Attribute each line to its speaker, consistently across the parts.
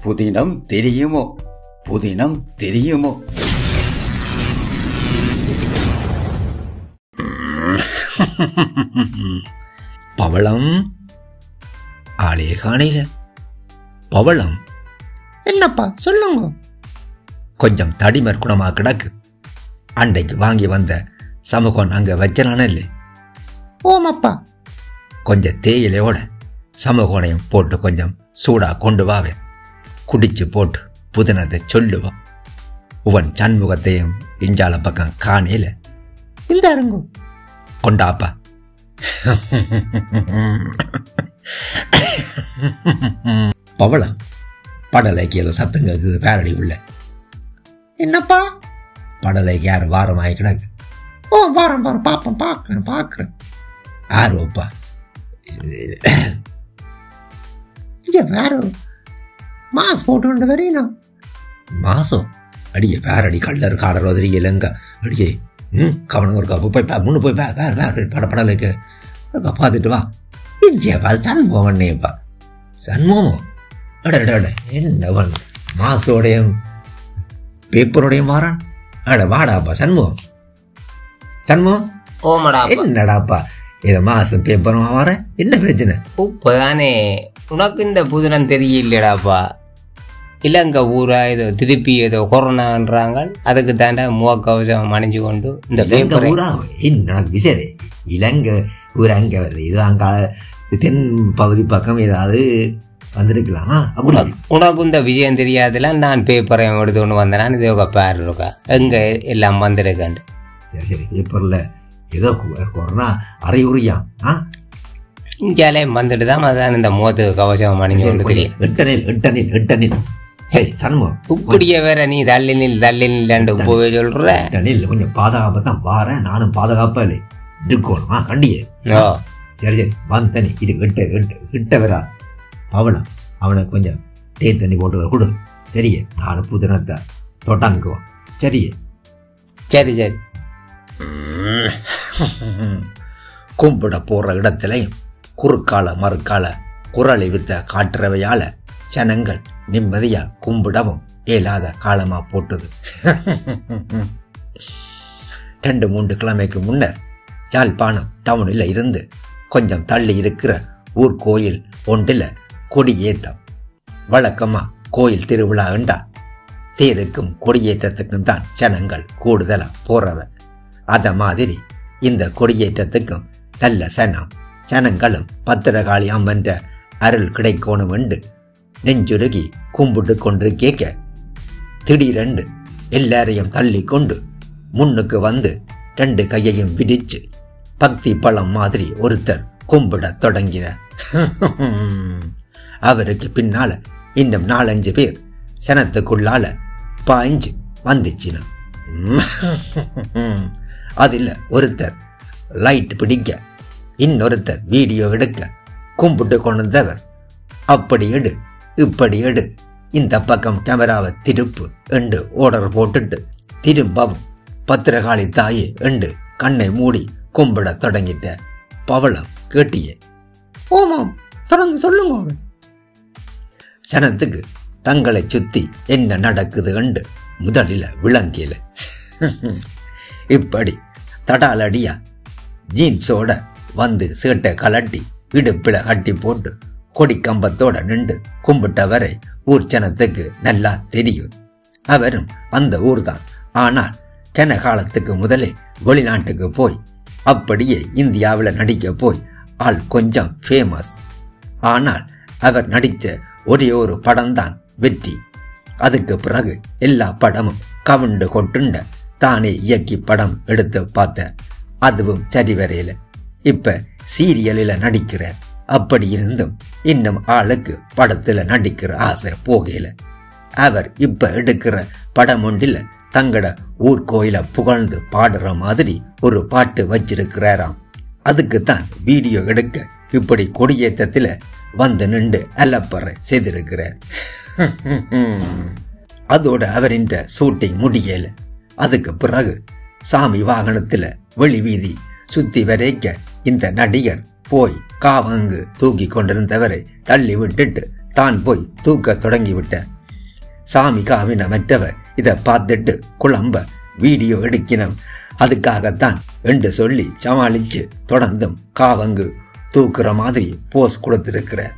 Speaker 1: புதினம் தெரியுமோ? புதினம் தெரியுமோ?
Speaker 2: பவளம் ஆளே காணையில. பவளம்
Speaker 3: என்னப்பா சொல்லுங்க.
Speaker 2: கொஞ்சம் தடிமர் குணமா கிடக்கு. அண்டைக்கு வாங்கி வந்த சமூகம் அங்க வச்சனானே.
Speaker 3: ஓமப்பா.
Speaker 2: கொஞ்சம் தேயிலையோட சமூகனையும் போட்டு கொஞ்சம் சூடா கொண்டு வாவே. குடிச்சு போட்டு புதினத்தை சொல்லுவா. உவன் சண்முகத்தையும் இஞ்சால பக்கம் காணையில.
Speaker 3: இந்த அருங்கோ
Speaker 2: கொண்டாப்பா. பவளம் படலைக்கு ஏதோ சத்தம் கேக்குது. பேரடி உள்ள
Speaker 3: என்னப்பா?
Speaker 2: படலைக்கு யாரு வாரம் ஆகி கிடக்கு.
Speaker 3: ஓ வாரம் பாரு பாப்பேன் பாக்குறேன்.
Speaker 2: ஆரோப்பா
Speaker 3: வேற மாஸ் போட்டு வரீனா?
Speaker 2: மாசம் அடியே பேரடி கல்லர் காடர் உதறி இலங்க அடியே. கவனம் இருக்கா? போய் முன்னு போய் வேற படலைக்கு பார்த்துட்டு வா. இஞ்சியப்பா சண்முகம்ப்பா. சண்முகம் அட என்னவன் மாசோடையும் பேப்பரோடையும் வாரான். அட வாடாப்பா சண்முகம். சண்முகம்
Speaker 4: ஓமடா.
Speaker 2: என்னடாப்பா இதை மாசம் பேப்பரும் வர என்ன பிரச்சனை?
Speaker 4: இப்போதானே உனக்கு இந்த புதினம் தெரியலடாப்பா. இலங்கை ஊரா ஏதோ திருப்பி ஏதோ கொரோனான்றாங்க. அதுக்கு தாண்டா முகக்கவசம் அணிஞ்சு கொண்டு இந்த பேப்பர்
Speaker 2: ஊரா என்ன விசேதே. இலங்கை ஊர் அங்கே வருது. இது அங்கே தென் பகுதி பக்கம் ஏதாவது வந்திருக்கலாமா?
Speaker 4: உனக்கு இந்த விஷயம் தெரியாதுலாம். நான் பேப்பரை எடுத்து கொண்டு வந்தேன். இது பேர் இருக்கா எங்கே எல்லாம் வந்திருக்காண்டு.
Speaker 2: சரி பேப்பரில் ஏதோ கொரோனா அறிகுறியா?
Speaker 4: இங்காலே வந்துட்டு தான் அதான் இந்த முகத்துக்கு கவசம் அணிஞ்சு கொண்டு தெரியும்.
Speaker 2: எட்டனில் சண்முகம்
Speaker 4: இப்படியே வேற நீ தள்ளினில் போவே சொல்ற.
Speaker 2: கொஞ்சம் பாதுகாப்பா தான் வாரேன். நானும் பாதுகாப்பா இல்லை இருக்கணும் கண்டியே. சரி வந்தனி இது கிட்ட வரா. பவளம் அவனுக்கு கொஞ்சம் தேன் தண்ணி போட்டு கொடு. சரியே நானும் புதினத்தை தொட்டாங்குவான். சரியே
Speaker 4: சரி.
Speaker 2: கும்பிட போற இடத்துலையும் குறுக்கால மறுக்கால குரலை வித்த காட்டுறவையால ஜனங்கள் நிம்மதியா கும்பிடவும் இயலாத காலமா போட்டது. 2-3 கிழமைக்கு முன்னர் யாழ்ப்பாணம் டவுனில் இருந்து கொஞ்சம் தள்ளி இருக்கிற ஊர் கோயில் ஒன்றில் கொடியேற்றம். வழக்கமா கோயில் திருவிழா என்றால் தேருக்கும் கொடியேற்றத்துக்கும் தான் ஜனங்கள் கூடுதலா போறவ. அத மாதிரி இந்த கொடியேற்றத்துக்கும் நல்ல ஜனங்களும் பத்திரகாளி அம்மன்ற அருள் கிடைக்கணும் என்று நெஞ்சுருகி கும்பிட்டு கொண்டு கேட்க திடீரென்று எல்லாரையும் தள்ளி கொண்டு முன்னுக்கு வந்து 2 கையையும் விரிச்சு பக்தி பழம் மாதிரி ஒருத்தர் கும்பிட தொடங்கினார். அவருக்கு பின்னால இன்னும் 4-5 பேர் சனத்துக்குள்ளால பாய்ஞ்சு வந்துச்சுனா. அதில் ஒருத்தர் லைட் பிடிக்க, இன்னொருத்தர் வீடியோ எடுக்க, கும்பிட்டு கொண்டவர் அப்படி எடு இப்படி எடு, இந்த பக்கம் கேமராவை திருப்பு என்று ஆர்டர் போட்டுட்டு திரும்பவும் பத்திரகாளி தாயே என்று கண்ணை மூடி கும்பிட தொடங்கிட்ட. பவளம் கேட்டியே?
Speaker 3: ஓமாம் தொடர்ந்து சொல்லுங்க.
Speaker 2: சனத்துக்கு தங்களை சுத்தி என்ன நடக்குது என்று முதலில் விளங்கியல. இப்படி தடாலடியா ஜீன்ஸோட வந்து சேட்டை கலட்டி இடுப்பில கட்டி போட்டு கொடி கம்பத்தோட நின்று கும்பிட்டவரை ஊர் ஜனத்துக்கு நல்லா தெரியும். அவரும் அந்த ஊர்தான். ஆனால் கன காலத்துக்கு முதலே வெளிநாட்டுக்கு போய் அப்படியே இந்தியாவில் நடிக்க போய் ஆள் கொஞ்சம் ஃபேமஸ். ஆனால் அவர் நடித்த ஒரே ஒரு படம்தான் வெற்றி. அதுக்கு பிறகு எல்லா படமும் கவுண்டு கொட்டுண்ட தானே இயக்கி படம் எடுத்து பார்த்த. அதுவும் சரி வரையில. இப்ப சீரியலில் நடிக்கிற. அப்படி இருந்தும் இன்னும் ஆளுக்கு படத்துல நடிக்கிற ஆசை போகல. அவர் இப்ப எடுக்கிற படம் ஒன்றில் தங்கட ஊர் கோயில புகழ்ந்து பாடுற மாதிரி ஒரு பாட்டு வச்சிருக்கிறாராம். அதுக்குத்தான் வீடியோ எடுக்க இப்படி கொடியேற்றத்துல வந்து நின்று அலப்பற செய்திருக்கிறார். அதோட அவரின் ஷூட்டிங் முடியல. அதுக்கு பிறகு சாமி வாகனத்துல வெளி வீதி சுத்தி வரைக்க இந்த நடிகர் போய் காவங்கு தூக்கி கொண்டிருந்தவரை தள்ளி விட்டுட்டு தான் போய் தூக்க தொடங்கிவிட்டார். சாமி காவின மற்றவர் இதை பார்த்துட்டு குழம்ப வீடியோ எடுக்கினம் அதுக்காகத்தான் என்று சொல்லி சமாளிச்சு தொடர்ந்தும் காவங்கு தூக்குற மாதிரி போஸ் கொடுத்திருக்கிறார்.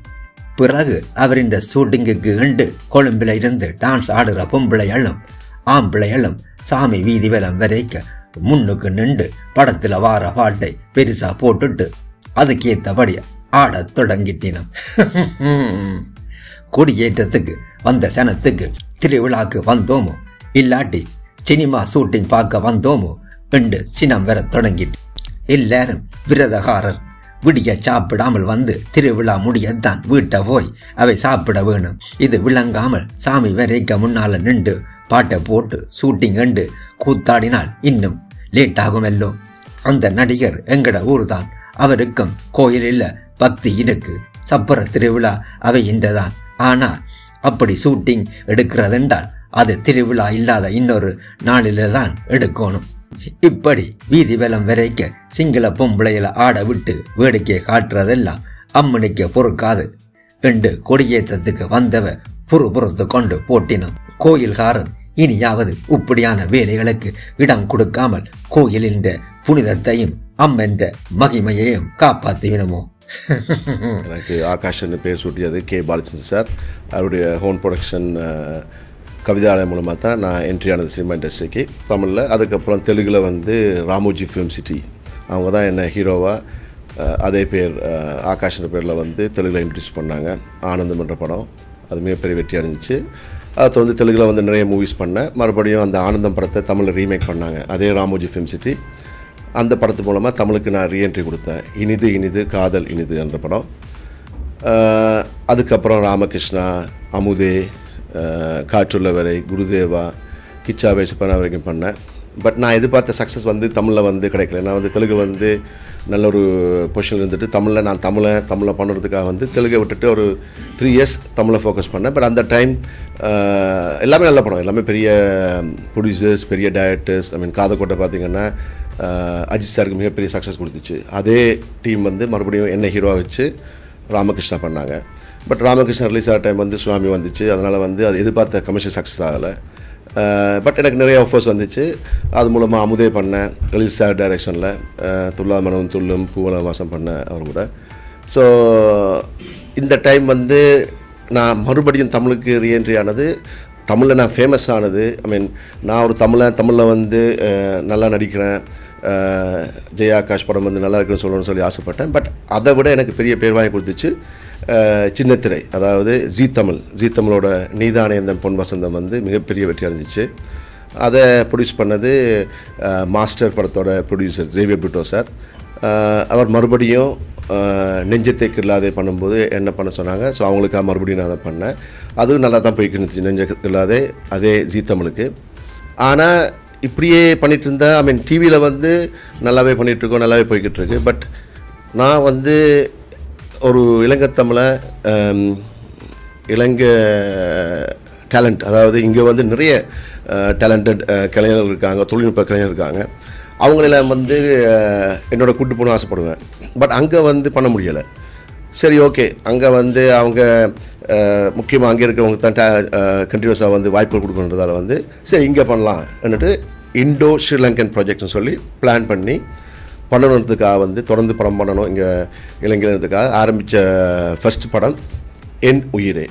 Speaker 2: பிறகு அவரின் ஷூட்டிங்குக்கு எண்டு கொழும்பில் இருந்து டான்ஸ் ஆடுற பொம்பிளைகளும் ஆம்பிளைகளும் சாமி வீதி வேலம் வரைக்க முன்னுக்கு நின்று படத்துல வார பாட்டை பெருசா போட்டுட்டு அதுக்கேற்றபடி ஆடத் தொடங்கிட்டினம். கொடியேற்றத்துக்கு வந்த சனத்துக்கு திருவிழாக்கு வந்தோமோ இல்லாட்டி சினிமா ஷூட்டிங் பார்க்க வந்தோமோ என்று சினம் வர தொடங்கிட்டு எல்லாரும் விரதகாரர் விடிய சாப்பிடாமல் வந்து திருவிழா முடியத்தான் வீட்டை போய் அவை சாப்பிட வேணும். இது விளங்காமல் சாமி வரைக்க முன்னால நின்று பாட்டை போட்டு ஷூட்டிங் கண்டு கூத்தாடினால் இன்னும் லேட் ஆகுமல்லோ. அந்த நடிகர் எங்கட ஊர் தான், அவருக்கும் கோயிலில் பக்தி இருக்கு, சப்பர திருவிழா அவை இன்றதான். ஆனா அப்படி ஷூட்டிங் எடுக்கிறதென்றால் அது திருவிழா இல்லாத இன்னொரு நாளில தான் எடுக்கணும். இப்படி வீதி வேலம் வரைக்க சிங்கள பொம்பளையில ஆட விட்டு வேடிக்கை காட்டுறதெல்லாம் அம்மனிக்க பொறுக்காது என்று கொடியேற்றத்துக்கு வந்தவ புறுபுறுத்து கொண்டு போட்டினோம். கோயில்காரன் இனியாவது இப்படியான வேலைகளுக்கு இடம் கொடுக்காமல் கோயிலின் புனிதத்தையும் அம்மன்ற மகிமையையும் காப்பாற்றிவினமோ.
Speaker 5: எனக்கு ஆகாஷ்னு பேர் சூட்டியது கே பாலச்சந்திரன் சார். அவருடைய ஹோம் ப்ரொடக்ஷன் கவிதாலயம் மூலமாக தான் நான் என்ட்ரி ஆனது சினிமா இண்டஸ்ட்ரிக்கு தமிழில். அதுக்கப்புறம் தெலுங்கில் வந்து ராமோஜி ஃபிலிம் சிட்டி அவங்க தான் என்னை ஹீரோவாக அதே பேர் ஆகாஷ்ன்ற பேரில் வந்து தெலுங்கில் இன்ட்ரடியூஸ் பண்ணாங்க. ஆனந்தம் என்ற படம் அது மிகப்பெரிய வெற்றி அடைஞ்சிச்சு. அதை தொடர்ந்து தெலுங்கில் வந்து நிறைய மூவிஸ் பண்ணேன். மறுபடியும் அந்த ஆனந்தம் படத்தை தமிழில் ரீமேக் பண்ணாங்க அதே ராமோஜி ஃபிலிம் சிட்டி. அந்த படத்து மூலமாக தமிழுக்கு நான் ரீஎன்ட்ரி கொடுத்தேன். இனிது இனிது காதல் இனிது என்ற படம். அதுக்கப்புறம் ராமகிருஷ்ணா, அமுதே, காற்றுள்ளவரை, குருதேவா, கிச்சா வேசப்பன வரைக்கும் பண்ணேன். பட் நான் எதிர்பார்த்த சக்ஸஸ் வந்து தமிழில் வந்து கிடைக்கல. நான் வந்து தெலுங்கு வந்து நல்ல ஒரு பொசிஷனில் இருந்துட்டு தமிழில் நான் தமிழை பண்ணுறதுக்காக வந்து தெலுங்கை விட்டுட்டு ஒரு 3 years தமிழை ஃபோக்கஸ் பண்ணேன். பட் அந்த டைம் எல்லாமே நல்ல படம், எல்லாமே பெரிய ப்ரொடியூசர்ஸ், பெரிய டைரக்டர்ஸ். காதக்கோட்டை பார்த்திங்கன்னா அஜித் சாருக்கு மிகப்பெரிய சக்ஸஸ் கொடுத்துச்சு. அதே டீம் வந்து மறுபடியும் என்ன ஹீரோவாக வச்சு ராமகிருஷ்ணா பண்ணாங்க. பட் ராமகிருஷ்ணா ரிலீஸ் ஆகிற டைம் வந்து சுவாமி வந்துச்சு. அதனால் வந்து அது எதிர்பார்த்த கமர்ஷியல் சக்ஸஸ் ஆகலை. பட் எனக்கு நிறைய ஆஃபர்ஸ் வந்துச்சு. அது மூலமாக அமுதே பண்ணேன் லலித் சார் டைரக்ஷனில். துல்லா மனவும் துள்ளும் பூவன வாசம் பண்ணேன் அவர் கூட. ஸோ இந்த டைம் வந்து நான் மறுபடியும் தமிழுக்கு ரீஎன்ட்ரி ஆனது, தமிழில் நான் ஃபேமஸ் ஆனது. நான் ஒரு தமிழில் வந்து நல்லா நடிக்கிறேன், ஜெயாகாஷ் படம் வந்து நல்லா இருக்குன்னு சொல்லணும்னு சொல்லி ஆசைப்பட்டேன். பட் அதை விட எனக்கு பெரிய பேர் வாங்கி கொடுத்துச்சு சின்னத்திரை, அதாவது ஜீ தமிழோட நீதானே இந்த பொன் வசந்தம் வந்து மிகப்பெரிய வெற்றி அடைஞ்சிச்சு. அதை ப்ரொடியூஸ் பண்ணது மாஸ்டர் படத்தோட ப்ரொடியூசர் ஜேவியர் பிரிட்டோ சார். அவர் மறுபடியும் நெஞ்சத்தை இல்லாதே பண்ணும்போது என்ன பண்ண சொன்னாங்க. ஸோ அவங்களுக்காக மறுபடியும் நான் அதை பண்ணேன். அதுவும் நல்லா தான் போய்க்கு இருந்துச்சு நெஞ்சத்தை இல்லாதே அதே ஜீ தமிழுக்கு. ஆனால் இப்படியே பண்ணிகிட்டு இருந்தேன். டிவியில் வந்து நல்லாவே பண்ணிகிட்ருக்கோம், நல்லாவே போய்கிட்டு இருக்கு. பட் நான் வந்து ஒரு இலங்கை டேலண்ட், அதாவது இங்கே வந்து நிறைய டேலண்டட் கலைஞர்கள் இருக்காங்க, தொழில்நுட்ப கலைஞர்கள் இருக்காங்க. அவங்களெல்லாம் வந்து என்னோட கூட்டு போகணும்னு ஆசைப்படுவேன். பட் அங்கே வந்து பண்ண முடியலை. சரி, ஓகே, அங்கே வந்து அவங்க முக்கியமாக அங்கே இருக்கிறவங்க தான் கண்டினியூஸாக வந்து வாய்ப்புகள் கொடுக்கணுன்றதால வந்து சரி இங்கே பண்ணலாம் என்னட்டு இண்டோ ஸ்ரீலங்கன் ப்ராஜெக்ட்னு சொல்லி பிளான் பண்ணி பண்ணணுன்றதுக்காக வந்து தொடர்ந்து படம் பண்ணணும் இங்கே இலங்கையினத்துக்காக ஆரம்பித்த ஃபஸ்ட் படம் என் உயிரே.